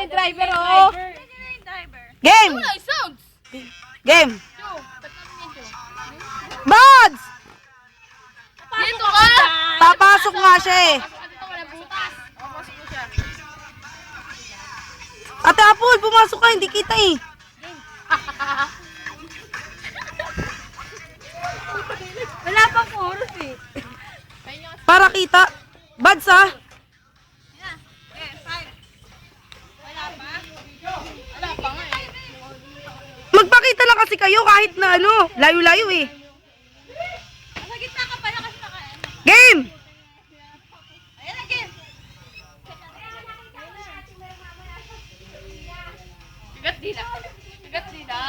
driver, oh. Game! Wala, sounds. Game! Yo, ba't namin yun? Buds! Dito ka! Papasok nga siya eh. Ano to, wala butas. Papasok ko siya. Ate Apple, pumasok ka, hindi kita eh. Wala pang oras eh. Para kita. Buds ah. Wala pa nga eh. Magpakita lang kasi kayo kahit na ano, layo-layo eh. Sa gitna ka pala kasi nakain. Game! Ayan na, game. Bigat dila. Bigat dila.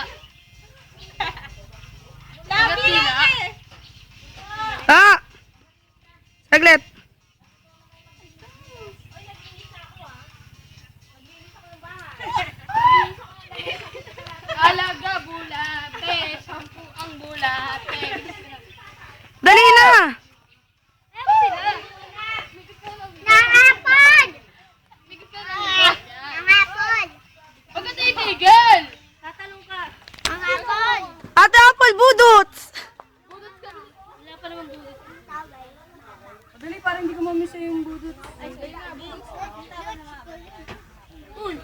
Bigat dila. Ah! Saglit. Alaga bulate, 10 ang bulate. Dali na! Nangapon! Nangapon! Huwag ka titigil! Tatalong ka. Nangapon! Ate Apple, budots! Budot ka. Wala pa naman budot. Dali, parang hindi ko mamisa yung budots. Ay, sige na. Uy!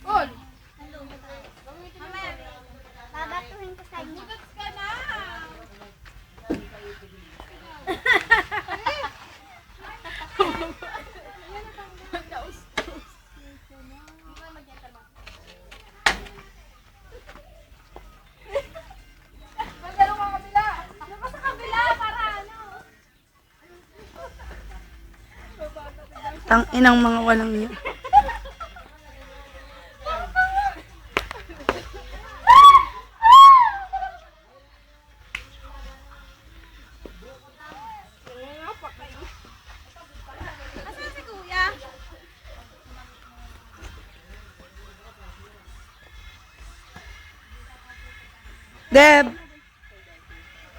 Uy! Babatuhin ko sa inyo. Budot ka na! Magdalo ka kabila! Ano sa kabila? Para ano? Tang inang mga walang yun. Asan si kuya? Deb!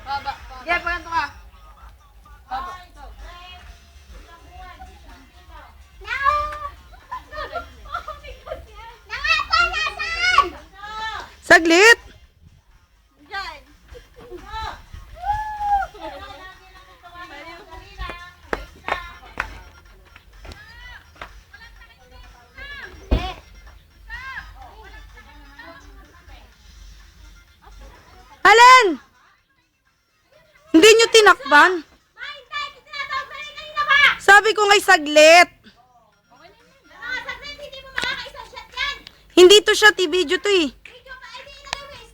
Baba. Jeb, ganito ka. Baba. Nangapon, nasaan? Saglit! Diyan. Alin! Hindi nyo tinakban? Sabi ko nga'y saglit. Hindi to siya, video to eh.